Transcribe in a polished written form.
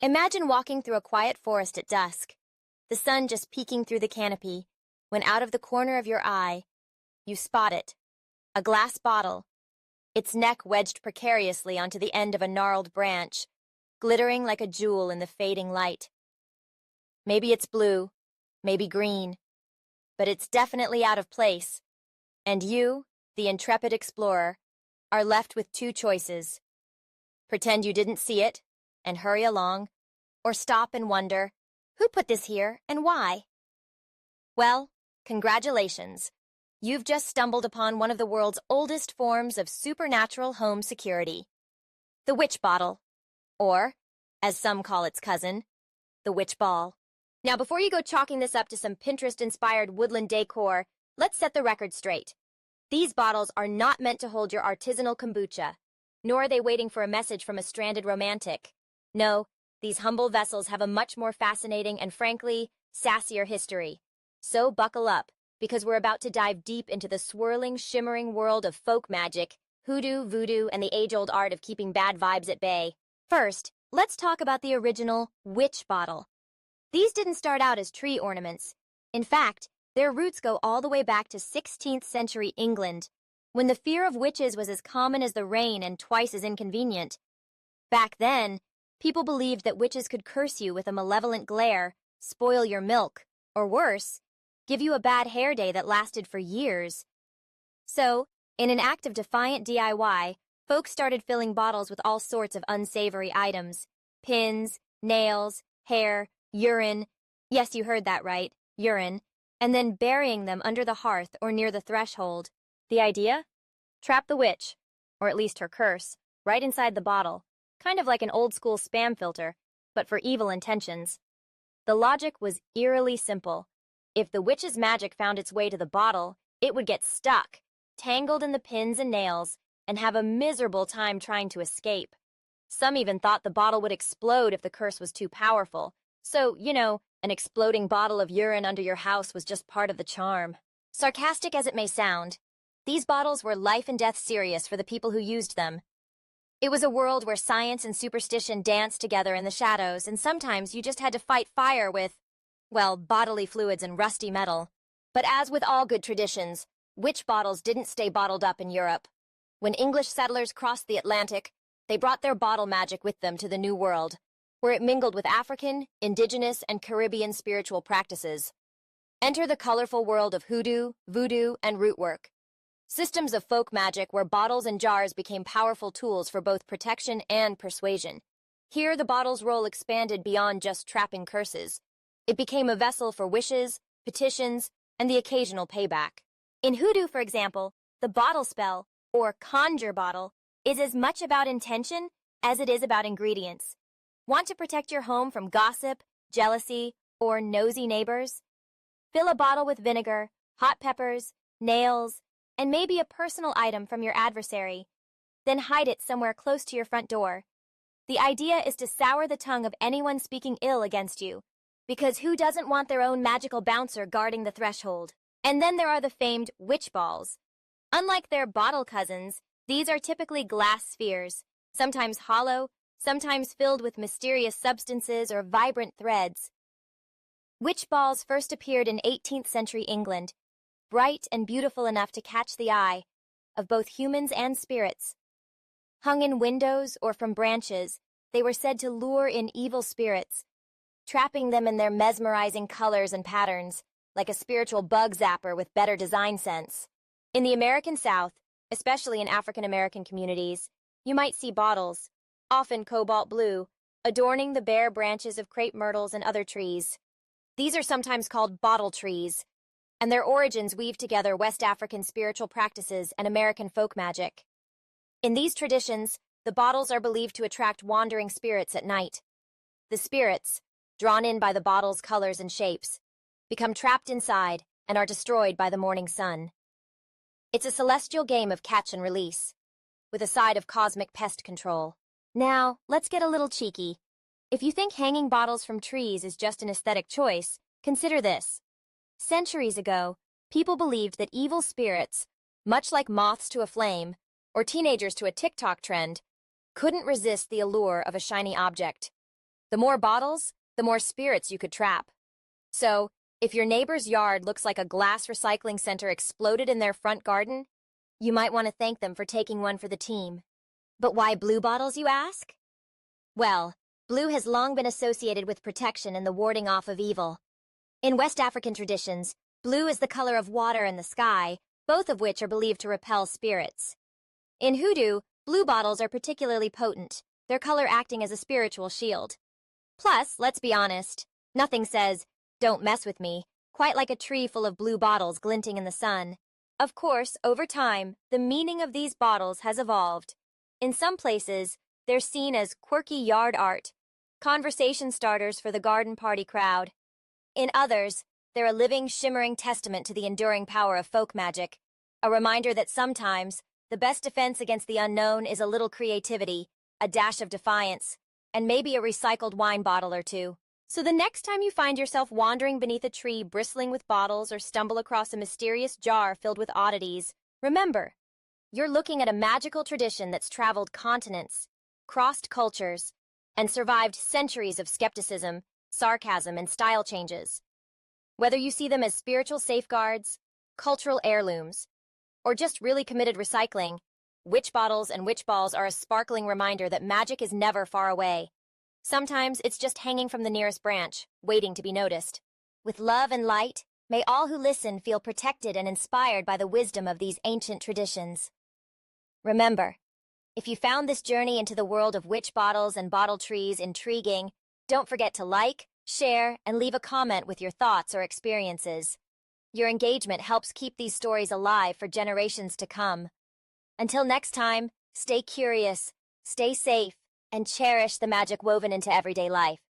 Imagine walking through a quiet forest at dusk, the sun just peeking through the canopy, when out of the corner of your eye, you spot it, a glass bottle, its neck wedged precariously onto the end of a gnarled branch, glittering like a jewel in the fading light. Maybe it's blue, maybe green, but it's definitely out of place, and you, the intrepid explorer, are left with two choices. Pretend you didn't see it, and hurry along, or stop and wonder, who put this here and why? Well, congratulations. You've just stumbled upon one of the world's oldest forms of supernatural home security. The witch bottle, or, as some call its cousin, the witch ball. Now, before you go chalking this up to some Pinterest-inspired woodland decor, let's set the record straight. These bottles are not meant to hold your artisanal kombucha, nor are they waiting for a message from a stranded romantic. No, these humble vessels have a much more fascinating and, frankly, sassier history. So buckle up, because we're about to dive deep into the swirling, shimmering world of folk magic, hoodoo, voodoo, and the age-old art of keeping bad vibes at bay. First, let's talk about the original witch bottle. These didn't start out as tree ornaments. In fact, their roots go all the way back to 16th century England, when the fear of witches was as common as the rain and twice as inconvenient. Back then, people believed that witches could curse you with a malevolent glare, spoil your milk, or worse, give you a bad hair day that lasted for years. So, in an act of defiant DIY, folks started filling bottles with all sorts of unsavory items: pins, nails, hair, urine. Yes, you heard that right, urine. And then burying them under the hearth or near the threshold. The idea? Trap the witch, or at least her curse, right inside the bottle, kind of like an old-school spam filter, but for evil intentions. The logic was eerily simple. If the witch's magic found its way to the bottle, it would get stuck, tangled in the pins and nails, and have a miserable time trying to escape. Some even thought the bottle would explode if the curse was too powerful. So, an exploding bottle of urine under your house was just part of the charm. Sarcastic as it may sound, these bottles were life and death serious for the people who used them. It was a world where science and superstition danced together in the shadows, and sometimes you just had to fight fire with, well, bodily fluids and rusty metal. But as with all good traditions, witch bottles didn't stay bottled up in Europe. When English settlers crossed the Atlantic, they brought their bottle magic with them to the New World, where it mingled with African, indigenous, and Caribbean spiritual practices. Enter the colorful world of hoodoo, voodoo, and rootwork. Systems of folk magic where bottles and jars became powerful tools for both protection and persuasion. Here, the bottle's role expanded beyond just trapping curses. It became a vessel for wishes, petitions, and the occasional payback. In hoodoo, for example, the bottle spell, or conjure bottle, is as much about intention as it is about ingredients. Want to protect your home from gossip, jealousy, or nosy neighbors? Fill a bottle with vinegar, hot peppers, nails, and maybe a personal item from your adversary. Then hide it somewhere close to your front door. The idea is to sour the tongue of anyone speaking ill against you, because who doesn't want their own magical bouncer guarding the threshold? And then there are the famed witch balls. Unlike their bottle cousins, these are typically glass spheres, sometimes hollow, sometimes filled with mysterious substances or vibrant threads. Witch balls first appeared in 18th century England, bright and beautiful enough to catch the eye of both humans and spirits. Hung in windows or from branches, they were said to lure in evil spirits, trapping them in their mesmerizing colors and patterns, like a spiritual bug zapper with better design sense. In the American South, especially in African American communities, you might see bottles, often cobalt blue, adorning the bare branches of crepe myrtles and other trees. These are sometimes called bottle trees, and their origins weave together West African spiritual practices and American folk magic. In these traditions, the bottles are believed to attract wandering spirits at night. The spirits, drawn in by the bottle's colors and shapes, become trapped inside and are destroyed by the morning sun. It's a celestial game of catch and release, with a side of cosmic pest control. Now, let's get a little cheeky. If you think hanging bottles from trees is just an aesthetic choice, consider this. Centuries ago, people believed that evil spirits, much like moths to a flame, or teenagers to a TikTok trend, couldn't resist the allure of a shiny object. The more bottles, the more spirits you could trap. So, if your neighbor's yard looks like a glass recycling center exploded in their front garden, you might want to thank them for taking one for the team. But why blue bottles, you ask? Well, blue has long been associated with protection and the warding off of evil. In West African traditions, blue is the color of water and the sky, both of which are believed to repel spirits. In hoodoo, blue bottles are particularly potent, their color acting as a spiritual shield. Plus, let's be honest, nothing says, "Don't mess with me," quite like a tree full of blue bottles glinting in the sun. Of course, over time, the meaning of these bottles has evolved. In some places, they're seen as quirky yard art, conversation starters for the garden party crowd. In others, they're a living, shimmering testament to the enduring power of folk magic, a reminder that sometimes the best defense against the unknown is a little creativity, a dash of defiance, and maybe a recycled wine bottle or two. So the next time you find yourself wandering beneath a tree bristling with bottles or stumble across a mysterious jar filled with oddities, remember, you're looking at a magical tradition that's traveled continents, crossed cultures, and survived centuries of skepticism, sarcasm, and style changes. Whether you see them as spiritual safeguards, cultural heirlooms, or just really committed recycling, witch bottles and witch balls are a sparkling reminder that magic is never far away. Sometimes it's just hanging from the nearest branch, waiting to be noticed. With love and light, may all who listen feel protected and inspired by the wisdom of these ancient traditions. Remember, if you found this journey into the world of witch bottles and bottle trees intriguing, don't forget to like, share, and leave a comment with your thoughts or experiences. Your engagement helps keep these stories alive for generations to come. Until next time, stay curious, stay safe, and cherish the magic woven into everyday life.